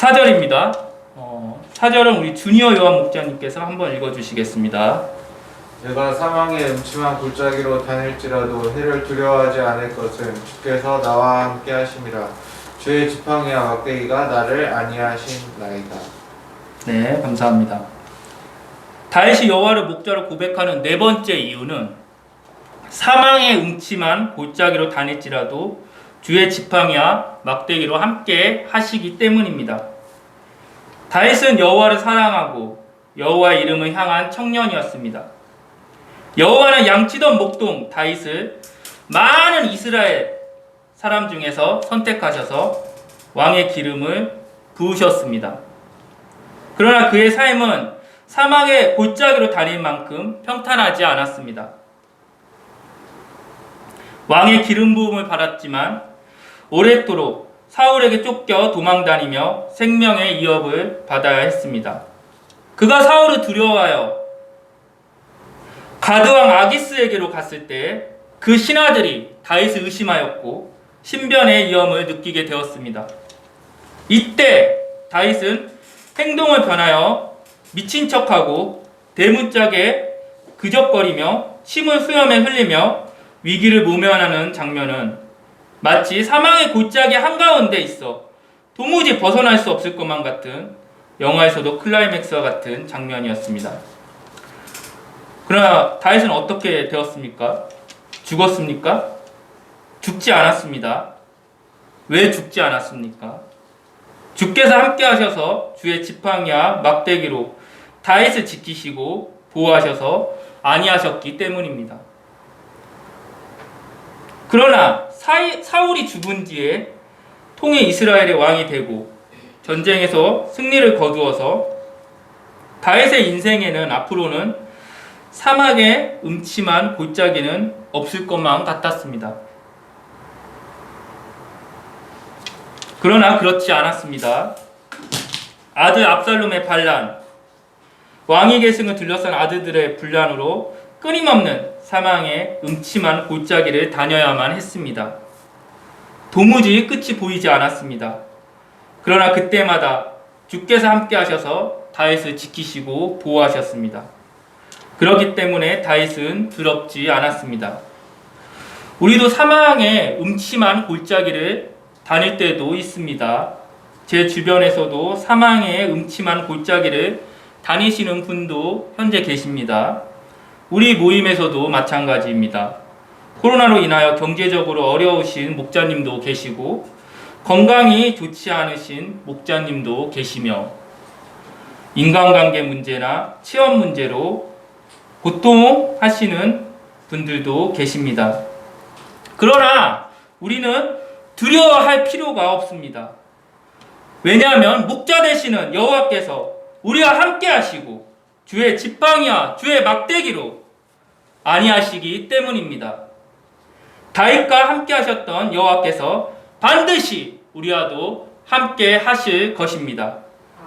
4절입니다. 4절은 우리 주니어 요한 목자님께서 한번 읽어주시겠습니다. 내가 사망의 음침한 골짜기로 다닐지라도 해를 두려워하지 않을 것은 주께서 나와 함께 하심이라. 주의 지팡이와 막대기가 나를 안위하신나이다. 네, 감사합니다. 다윗이 여호와를 목자로 고백하는 네 번째 이유는 사망의 음침한 골짜기로 다닐지라도 주의 지팡이와 막대기로 함께 하시기 때문입니다. 다윗은 여호와를 사랑하고 여호와의 이름을 향한 청년이었습니다. 여호와는 양치던 목동 다윗을 많은 이스라엘 사람 중에서 선택하셔서 왕의 기름을 부으셨습니다. 그러나 그의 삶은 사막의 골짜기로 다닐 만큼 평탄하지 않았습니다. 왕의 기름 부음을 받았지만 오랫도록 사울에게 쫓겨 도망다니며 생명의 위협을 받아야 했습니다. 그가 사울을 두려워하여 가드왕 아기스에게로 갔을 때 그 신하들이 다윗을 의심하였고 신변의 위험을 느끼게 되었습니다. 이때 다윗은 행동을 변하여 미친 척하고 대문짝에 그적거리며 침을 수염에 흘리며 위기를 모면하는 장면은 마치 사망의 골짜기 한가운데 있어 도무지 벗어날 수 없을 것만 같은 영화에서도 클라이맥스와 같은 장면이었습니다. 그러나 다윗은 어떻게 되었습니까? 죽었습니까? 죽지 않았습니다. 왜 죽지 않았습니까? 주께서 함께 하셔서 주의 지팡이와 막대기로 다윗을 지키시고 보호하셔서 안위하셨기 때문입니다. 그러나 사울이 죽은 뒤에 통일 이스라엘의 왕이 되고 전쟁에서 승리를 거두어서 다윗의 인생에는 앞으로는 사막의 음침한 골짜기는 없을 것만 같았습니다. 그러나 그렇지 않았습니다. 아들 압살롬의 반란, 왕위 계승을 둘러싼 아들들의 분란으로 끊임없는 사망의 음침한 골짜기를 다녀야만 했습니다. 도무지 끝이 보이지 않았습니다. 그러나 그때마다 주께서 함께 하셔서 다윗을 지키시고 보호하셨습니다. 그렇기 때문에 다윗은 두렵지 않았습니다. 우리도 사망의 음침한 골짜기를 다닐 때도 있습니다. 제 주변에서도 사망의 음침한 골짜기를 다니시는 분도 현재 계십니다. 우리 모임에서도 마찬가지입니다. 코로나로 인하여 경제적으로 어려우신 목자님도 계시고 건강이 좋지 않으신 목자님도 계시며 인간관계 문제나 체험 문제로 고통하시는 분들도 계십니다. 그러나 우리는 두려워할 필요가 없습니다. 왜냐하면 목자 되시는 여호와께서 우리와 함께 하시고 주의 지팡이와 주의 막대기로 안위하시기 때문입니다. 다윗과 함께 하셨던 여호와께서 반드시 우리와도 함께 하실 것입니다.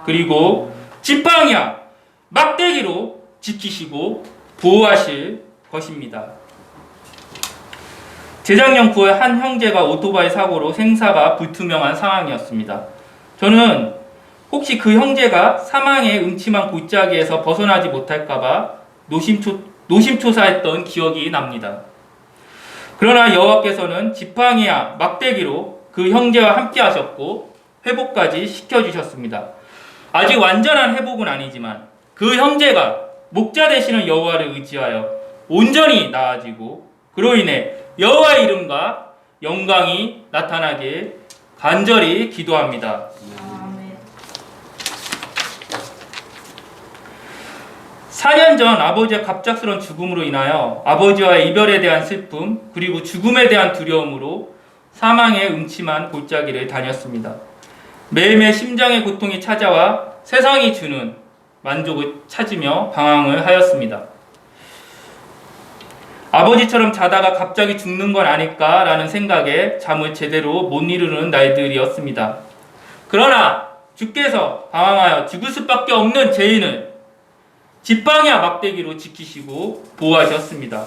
그리고 지팡이와 막대기로 지키시고 보호하실 것입니다. 재작년 9월 한 형제가 오토바이 사고로 생사가 불투명한 상황이었습니다. 저는 혹시 그 형제가 사망의 음침한 골짜기에서 벗어나지 못할까봐 노심초사했던 기억이 납니다. 그러나 여호와께서는 지팡이와 막대기로 그 형제와 함께 하셨고 회복까지 시켜주셨습니다. 아직 완전한 회복은 아니지만 그 형제가 목자 되시는 여호와를 의지하여 온전히 나아지고 그로 인해 여호와의 이름과 영광이 나타나길 간절히 기도합니다. 4년 전 아버지의 갑작스러운 죽음으로 인하여 아버지와의 이별에 대한 슬픔 그리고 죽음에 대한 두려움으로 사망의 음침한 골짜기를 다녔습니다. 매일매일 심장의 고통이 찾아와 세상이 주는 만족을 찾으며 방황을 하였습니다. 아버지처럼 자다가 갑자기 죽는 건 아닐까라는 생각에 잠을 제대로 못 이루는 날들이었습니다. 그러나 주께서 방황하여 죽을 수밖에 없는 죄인을 지팡이와 막대기로 지키시고 보호하셨습니다.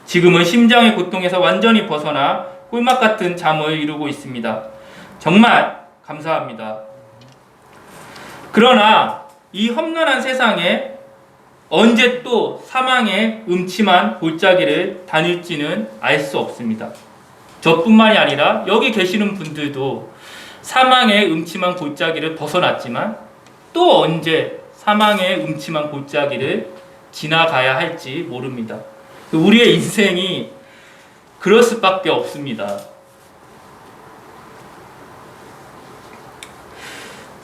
지금은 심장의 고통에서 완전히 벗어나 꿀맛 같은 잠을 이루고 있습니다. 정말 감사합니다. 그러나 이 험난한 세상에 언제 또 사망의 음침한 골짜기를 다닐지는 알 수 없습니다. 저뿐만이 아니라 여기 계시는 분들도 사망의 음침한 골짜기를 벗어났지만 또 언제 사망의 음침한 골짜기를 지나가야 할지 모릅니다. 우리의 인생이 그럴 수밖에 없습니다.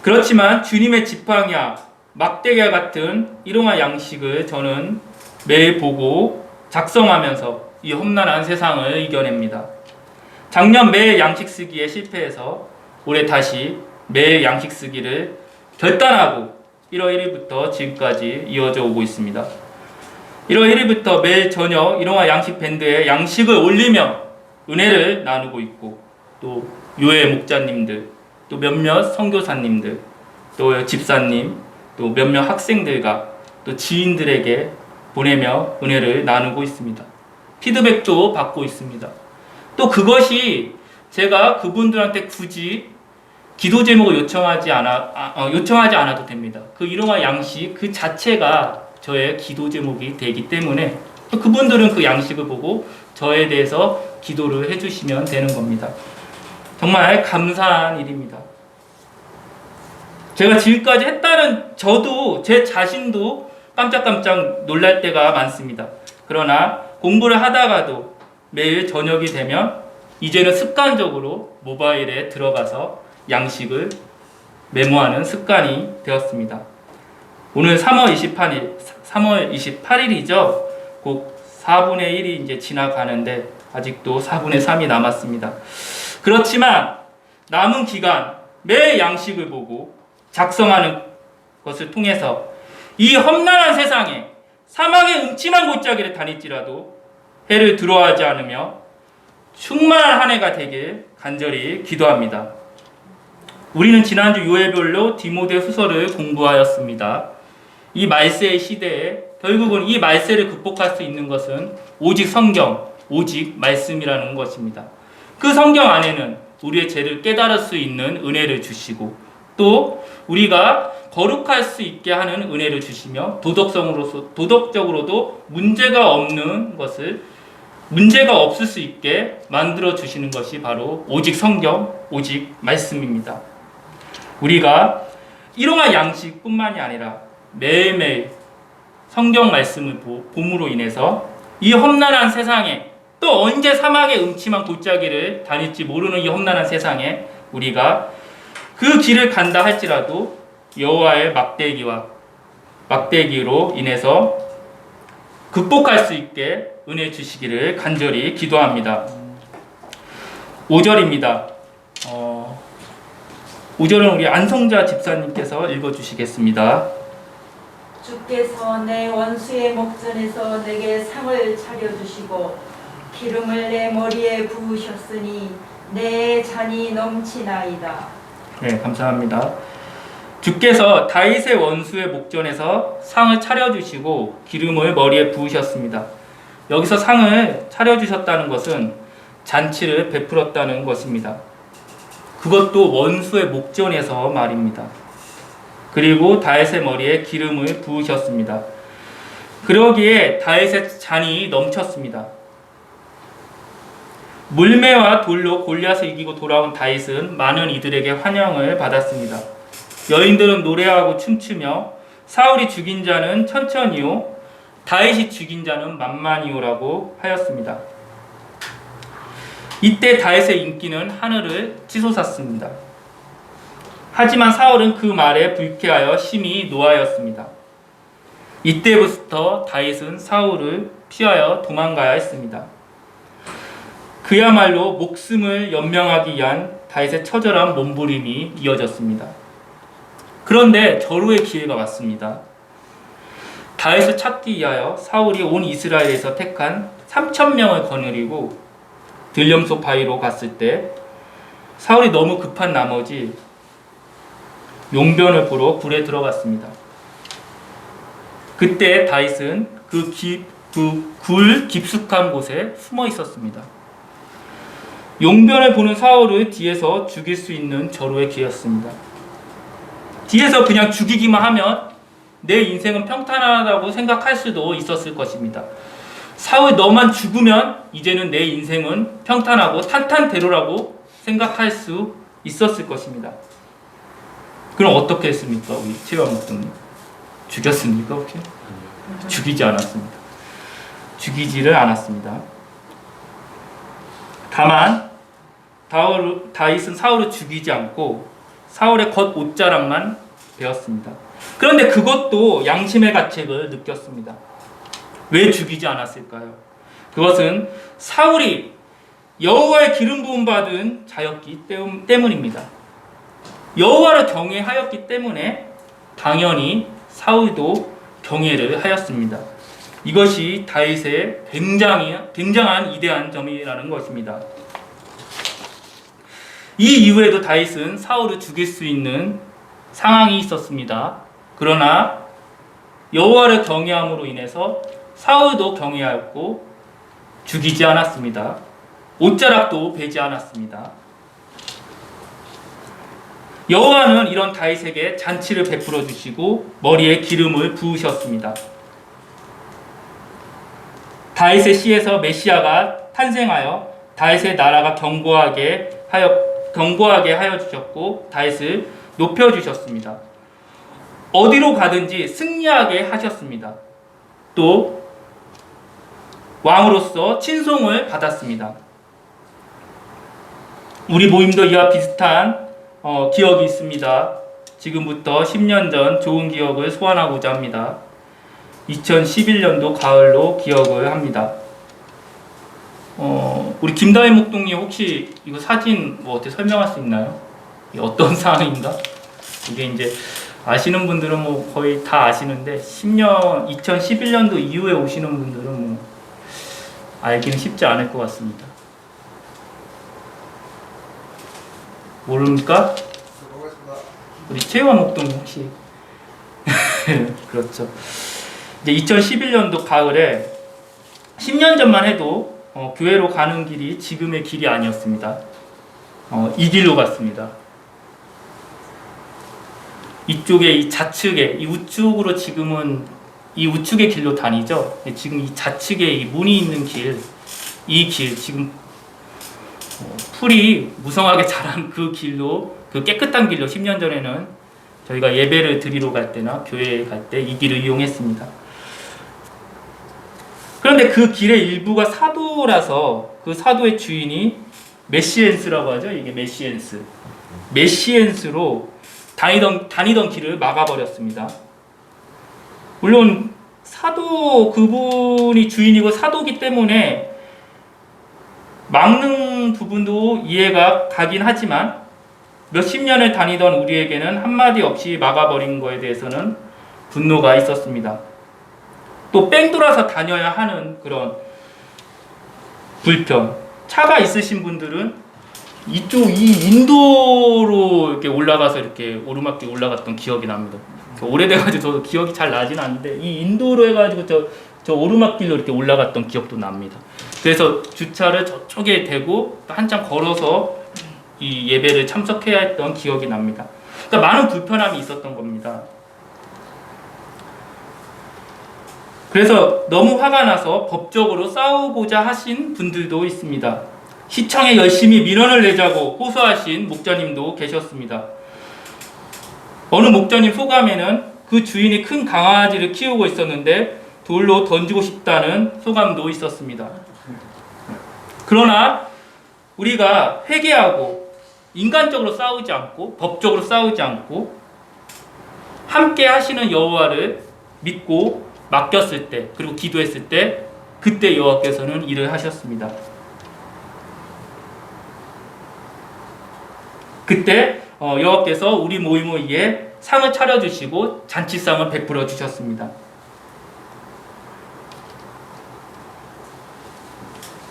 그렇지만 주님의 지팡이와 막대기와 같은 일용할 양식을 저는 매일 보고 작성하면서 이 험난한 세상을 이겨냅니다. 작년 매일 양식 쓰기에 실패해서 올해 다시 매일 양식 쓰기를 결단하고 1월 1일부터 지금까지 이어져 오고 있습니다. 1월 1일부터 매일 저녁 일용할 양식 밴드에 양식을 올리며 은혜를 나누고 있고, 또 교회 목자님들, 또 몇몇 선교사님들, 또 집사님, 또 몇몇 학생들과 또 지인들에게 보내며 은혜를 나누고 있습니다. 피드백도 받고 있습니다. 또 그것이 제가 그분들한테 굳이 기도 제목을 요청하지 않아도 됩니다. 그 일용할 양식 그 자체가 저의 기도 제목이 되기 때문에 또 그분들은 그 양식을 보고 저에 대해서 기도를 해주시면 되는 겁니다. 정말 감사한 일입니다. 제가 지금까지 했다는 저도 제 자신도 깜짝깜짝 놀랄 때가 많습니다. 그러나 공부를 하다가도 매일 저녁이 되면 이제는 습관적으로 모바일에 들어가서 양식을 메모하는 습관이 되었습니다. 오늘 3월 28일이죠. 곧 4분의 1이 이제 지나가는데 아직도 4분의 3이 남았습니다. 그렇지만 남은 기간 매일 양식을 보고 작성하는 것을 통해서 이 험난한 세상에 사망의 음침한 골짜기를 다닐지라도 해를 두려워하지 않으며 충만한 한 해가 되길 간절히 기도합니다. 우리는 지난주 요일별로 디모데후서를 공부하였습니다. 이 말세의 시대에 결국은 이 말세를 극복할 수 있는 것은 오직 성경, 오직 말씀이라는 것입니다. 그 성경 안에는 우리의 죄를 깨달을 수 있는 은혜를 주시고, 또 우리가 거룩할 수 있게 하는 은혜를 주시며, 도덕적으로도 문제가 없을 수 있게 만들어 주시는 것이 바로 오직 성경, 오직 말씀입니다. 우리가 일용할 양식뿐만이 아니라 매일매일 성경 말씀을 봄으로 인해서 이 험난한 세상에, 또 언제 사막의 음침한 골짜기를 다닐지 모르는 이 험난한 세상에 우리가 그 길을 간다 할지라도 여호와의 막대기로 인해서 극복할 수 있게 은혜 주시기를 간절히 기도합니다. 5절입니다. 5절은 우리 안성자 집사님께서 읽어주시겠습니다. 주께서 내 원수의 목전에서 내게 상을 차려주시고 기름을 내 머리에 부으셨으니 내 잔이 넘치나이다. 네, 감사합니다. 주께서 다윗의 원수의 목전에서 상을 차려주시고 기름을 머리에 부으셨습니다. 여기서 상을 차려주셨다는 것은 잔치를 베풀었다는 것입니다. 그것도 원수의 목전에서 말입니다. 그리고 다윗의 머리에 기름을 부으셨습니다. 그러기에 다윗의 잔이 넘쳤습니다. 물매와 돌로 골리앗을 이기고 돌아온 다윗은 많은 이들에게 환영을 받았습니다. 여인들은 노래하고 춤추며 사울이 죽인 자는 천천히요, 다윗이 죽인 자는 만만히요라고 하였습니다. 이때 다윗의 인기는 하늘을 치솟았습니다. 하지만 사울은 그 말에 불쾌하여 심히 노하였습니다. 이때부터 다윗은 사울을 피하여 도망가야 했습니다. 그야말로 목숨을 연명하기 위한 다윗의 처절한 몸부림이 이어졌습니다. 그런데 절호의 기회가 왔습니다. 다윗을 찾기 위하여 사울이 온 이스라엘에서 택한 3,000명을 거느리고 들염소 바위로 갔을 때 사울이 너무 급한 나머지 용변을 보러 굴에 들어갔습니다. 그때 다윗은 그 굴 깊숙한 곳에 숨어 있었습니다. 용변을 보는 사울을 뒤에서 죽일 수 있는 절호의 기회였습니다. 뒤에서 그냥 죽이기만 하면 내 인생은 평탄하다고 생각할 수도 있었을 것입니다. 사울 너만 죽으면 이제는 내 인생은 평탄하고 탄탄대로라고 생각할 수 있었을 것입니다. 그럼 어떻게 했습니까? 우리 최유한 목사님 죽였습니까? 혹시? 죽이지 않았습니다. 죽이지를 않았습니다. 다만 다윗은 사울을 죽이지 않고 사울의 겉 옷자락만 베었습니다. 그런데 그것도 양심의 가책을 느꼈습니다. 왜 죽이지 않았을까요? 그것은 사울이 여호와의 기름 부음 받은 자였기 때문입니다. 여호와를 경외하였기 때문에 당연히 사울도 경외를 하였습니다. 이것이 다윗의 굉장한 이대한 점이라는 것입니다. 이 이후에도 다윗은 사울을 죽일 수 있는 상황이 있었습니다. 그러나 여호와를 경외함으로 인해서 사울도 경외하였고 죽이지 않았습니다. 옷자락도 베지 않았습니다. 여호와는 이런 다윗에게 잔치를 베풀어 주시고 머리에 기름을 부으셨습니다. 다윗의 씨에서 메시아가 탄생하여 다윗의 나라가 견고하게 하여 주셨고 다윗을 높여 주셨습니다. 어디로 가든지 승리하게 하셨습니다. 또 왕으로서 친송을 받았습니다. 우리 모임도 이와 비슷한 기억이 있습니다. 지금부터 10년 전 좋은 기억을 소환하고자 합니다. 2011년도 가을로 기억을 합니다. 우리 김다혜 목동님 혹시 이거 사진 뭐 어떻게 설명할 수 있나요? 이게 어떤 상황인가? 이게 이제 아시는 분들은 뭐 거의 다 아시는데 2011년도 이후에 오시는 분들은 뭐 알기는 쉽지 않을 것 같습니다. 모릅니까? 우리 최유한 목동님 혹시 그렇죠. 이제 2011년도 가을에 10년 전만 해도 교회로 가는 길이 지금의 길이 아니었습니다. 이 길로 갔습니다. 이쪽에 이 좌측에 이 우측으로 지금은 이 우측의 길로 다니죠. 지금 이 좌측에 이 문이 있는 길, 이 길 지금 풀이 무성하게 자란 그 길로 그 깨끗한 길로 10년 전에는 저희가 예배를 드리러 갈 때나 교회에 갈 때 이 길을 이용했습니다. 그런데 그 길의 일부가 사도라서 그 사도의 주인이 메시엔스라고 하죠. 이게 메시엔스로 다니던 길을 막아버렸습니다. 물론 사도 그분이 주인이고 사도기 때문에 막는 부분도 이해가 가긴 하지만 몇십 년을 다니던 우리에게는 한마디 없이 막아버린 거에 대해서는 분노가 있었습니다. 또 뺑돌아서 다녀야 하는 그런 불편. 차가 있으신 분들은 이 인도로 이렇게 올라가서 이렇게 오르막길 올라갔던 기억이 납니다. 오래돼가지고 저도 기억이 잘 나진 않는데 이 인도로 해가지고 저 오르막길로 이렇게 올라갔던 기억도 납니다. 그래서 주차를 저쪽에 대고 한참 걸어서 이 예배를 참석해야 했던 기억이 납니다. 그러니까 많은 불편함이 있었던 겁니다. 그래서 너무 화가 나서 법적으로 싸우고자 하신 분들도 있습니다. 시청에 열심히 민원을 내자고 호소하신 목자님도 계셨습니다. 어느 목자님 소감에는 그 주인이 큰 강아지를 키우고 있었는데 돌로 던지고 싶다는 소감도 있었습니다. 그러나 우리가 회개하고 인간적으로 싸우지 않고 법적으로 싸우지 않고 함께 하시는 여호와를 믿고 맡겼을 때 그리고 기도했을 때 그때 여호와께서는 일을 하셨습니다. 그때 여호와께서 우리 모임을 위해 상을 차려주시고 잔치상을 베풀어 주셨습니다.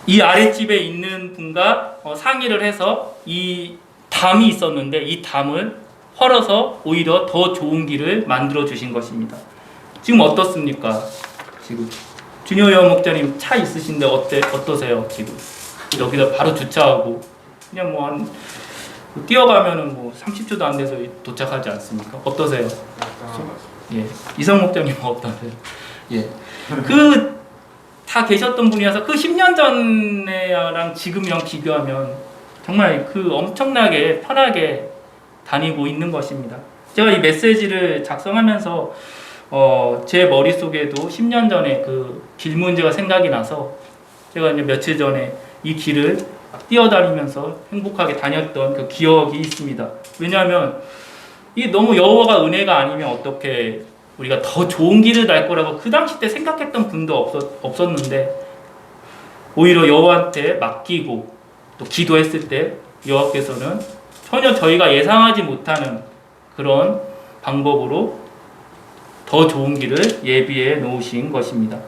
이 아랫집에 있는 분과 상의를 해서 이 담이 있었는데 이 담을 헐어서 오히려 더 좋은 길을 만들어 주신 것입니다. 지금 어떻습니까? 지금 준효 여원 목자님 차 있으신데 어떠세요? 지금 여기다 바로 주차하고 그냥 뭐 한 뛰어가면은 뭐 30초도 안 돼서 도착하지 않습니까? 어떠세요? 예, 이성 목장님 어떠세요? 예, 그 다 계셨던 분이라서 그 10년 전이랑 지금이랑 비교하면 정말 그 엄청나게 편하게 다니고 있는 것입니다. 제가 이 메시지를 작성하면서 제 머릿속에도 10년 전에 그 길 문제가 생각이 나서 제가 이제 며칠 전에 이 길을 뛰어다니면서 행복하게 다녔던 그 기억이 있습니다. 왜냐하면 이 너무 여호와가 은혜가 아니면 어떻게 우리가 더 좋은 길을 갈 거라고 그 당시 때 생각했던 분도 없었는데 오히려 여호와한테 맡기고 또 기도했을 때 여호와께서는 전혀 저희가 예상하지 못하는 그런 방법으로 더 좋은 길을 예비해 놓으신 것입니다.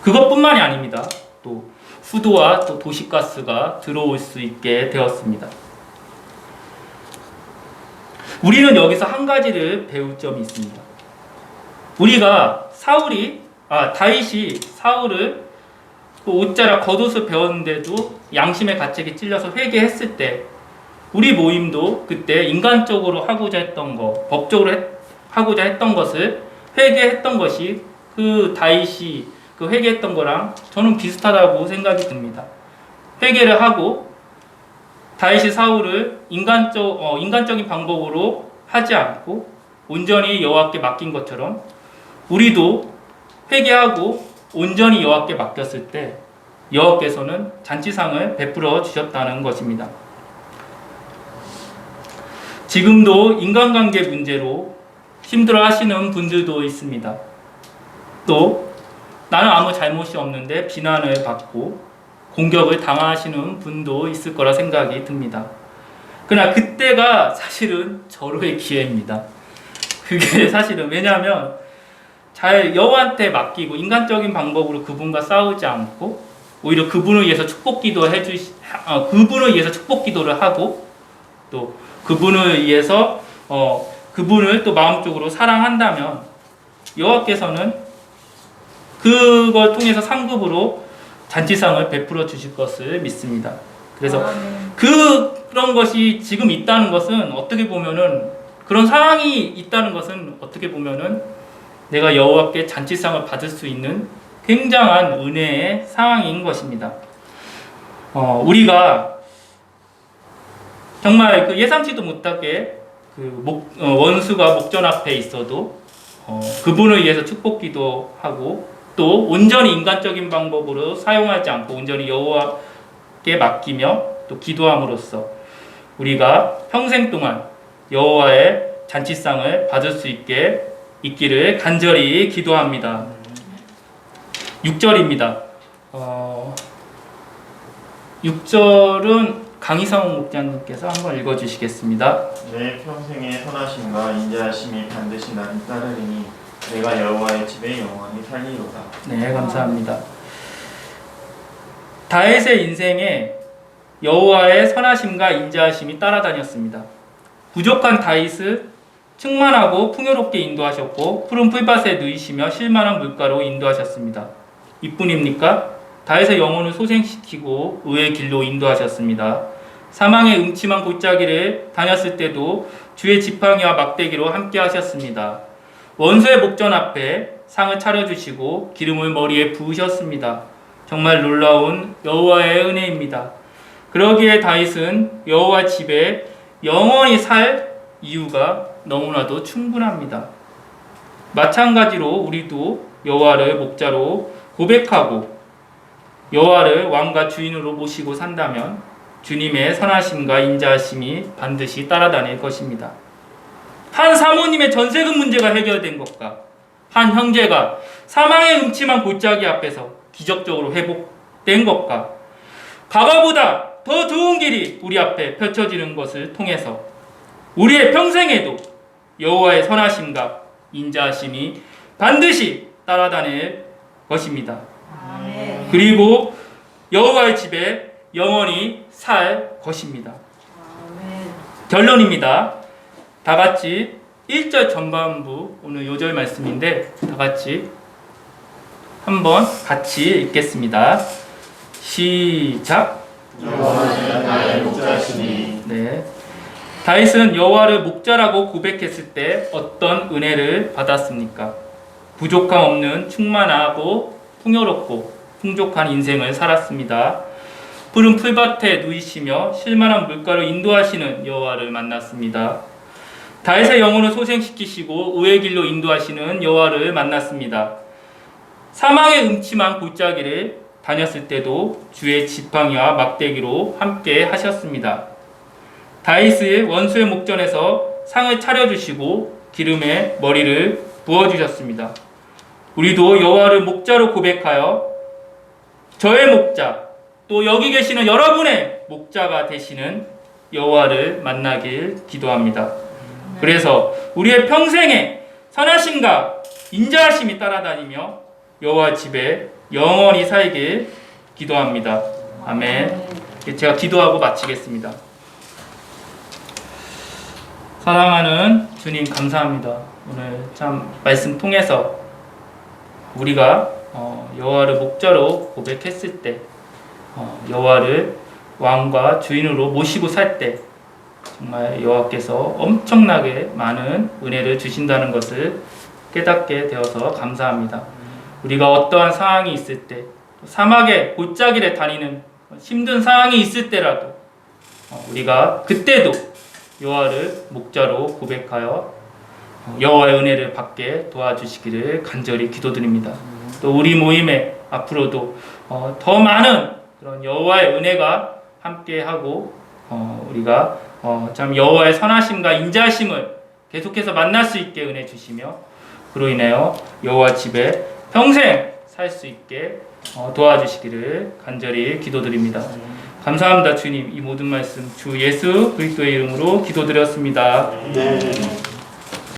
그것뿐만이 아닙니다. 또 수도와 또 도시가스가 들어올 수 있게 되었습니다. 우리는 여기서 한 가지를 배울 점이 있습니다. 우리가 다윗이 사울을 그 옷자락 겉옷을 배웠는데도 양심의 가책에 찔려서 회개했을 때 우리 모임도 그때 인간적으로 하고자 했던 것, 법적으로 하고자 했던 것을 회개했던 것이 그 다윗이 그 회개했던 거랑 저는 비슷하다고 생각이 듭니다. 회개를 하고 다윗이 사울을 인간적인 방법으로 하지 않고 온전히 여호와께 맡긴 것처럼 우리도 회개하고 온전히 여호와께 맡겼을 때 여호와께서는 잔치상을 베풀어 주셨다는 것입니다. 지금도 인간관계 문제로 힘들어하시는 분들도 있습니다. 또 나는 아무 잘못이 없는데 비난을 받고 공격을 당하시는 분도 있을 거라 생각이 듭니다. 그러나 그때가 사실은 절호의 기회입니다. 그게 사실은 왜냐하면 잘 여호와한테 맡기고 인간적인 방법으로 그분과 싸우지 않고 오히려 그분을 위해서 그분을 위해서 축복 기도를 하고 또 그분을 위해서 그분을 또 마음적으로 사랑한다면 여호와께서는 그걸 통해서 상급으로 잔치상을 베풀어 주실 것을 믿습니다. 그래서 그런 것이 지금 있다는 것은 어떻게 보면은 그런 상황이 있다는 것은 어떻게 보면은 내가 여호와께 잔치상을 받을 수 있는 굉장한 은혜의 상황인 것입니다. 우리가 정말 그 예상치도 못하게 원수가 목전 앞에 있어도 그분을 위해서 축복 기도하고 또 온전히 인간적인 방법으로 사용하지 않고 온전히 여호와께 맡기며 또 기도함으로써 우리가 평생 동안 여호와의 잔치상을 받을 수 있기를 간절히 기도합니다. 6절입니다. 6절은 강희성 목장님께서 한번 읽어주시겠습니다. 내 평생의 선하심과 인자하심이 반드시 나를 따르리니 내가 여호와의 집에 영원히 살리로다. 네, 감사합니다. 다윗의 인생에 여호와의 선하심과 인자하심이 따라다녔습니다. 부족한 다윗을 충만하고 풍요롭게 인도하셨고 푸른 풀밭에 누이시며 실만한 물가로 인도하셨습니다. 이뿐입니까? 다윗의 영혼을 소생시키고 의의 길로 인도하셨습니다. 사망의 음침한 골짜기를 다녔을 때도 주의 지팡이와 막대기로 함께 하셨습니다. 원수의 목전 앞에 상을 차려주시고 기름을 머리에 부으셨습니다. 정말 놀라운 여호와의 은혜입니다. 그러기에 다윗은 여호와 집에 영원히 살 이유가 너무나도 충분합니다. 마찬가지로 우리도 여호와를 목자로 고백하고 여호와를 왕과 주인으로 모시고 산다면 주님의 선하심과 인자하심이 반드시 따라다닐 것입니다. 한 사모님의 전세금 문제가 해결된 것과 한 형제가 사망의 음침한 골짜기 앞에서 기적적으로 회복된 것과 가가보다 더 좋은 길이 우리 앞에 펼쳐지는 것을 통해서 우리의 평생에도 여호와의 선하심과 인자하심이 반드시 따라다닐 것입니다. 아멘. 그리고 여호와의 집에 영원히 살 것입니다. 아멘. 결론입니다. 다 같이 1절 전반부 오늘 요절 말씀인데 다 같이 한번 같이 읽겠습니다. 시작. 여호와는 나의 목자시니 네. 다윗은 여호와를 목자라고 고백했을 때 어떤 은혜를 받았습니까? 부족함 없는 충만하고 풍요롭고 풍족한 인생을 살았습니다. 푸른 풀밭에 누이시며 실만한 물가로 인도하시는 여호와를 만났습니다. 다윗의 영혼을 소생시키시고 의의 길로 인도하시는 여호와를 만났습니다. 사망의 음침한 골짜기를 다녔을 때도 주의 지팡이와 막대기로 함께 하셨습니다. 다윗의 원수의 목전에서 상을 차려주시고 기름에 머리를 부어주셨습니다. 우리도 여호와를 목자로 고백하여 저의 목자, 또 여기 계시는 여러분의 목자가 되시는 여호와를 만나길 기도합니다. 그래서 우리의 평생에 선하심과 인자하심이 따라다니며 여호와 집에 영원히 살길 기도합니다. 아멘. 제가 기도하고 마치겠습니다. 사랑하는 주님, 감사합니다. 오늘 참 말씀 통해서 우리가 여호와를 목자로 고백했을 때, 여호와를 왕과 주인으로 모시고 살 때 정말 여호와께서 엄청나게 많은 은혜를 주신다는 것을 깨닫게 되어서 감사합니다. 우리가 어떠한 상황이 있을 때, 사막의 골짜기를 다니는 힘든 상황이 있을 때라도 우리가 그때도 여호와를 목자로 고백하여 여호와의 은혜를 받게 도와주시기를 간절히 기도드립니다. 또 우리 모임에 앞으로도 더 많은 그런 여호와의 은혜가 함께하고 우리가 참 여호와의 선하심과 인자하심을 계속해서 만날 수 있게 은혜 주시며 그로 인하여 여호와 집에 평생 살 수 있게 도와주시기를 간절히 기도드립니다. 감사합니다. 주님, 이 모든 말씀 주 예수 그리스도의 이름으로 기도드렸습니다. 네.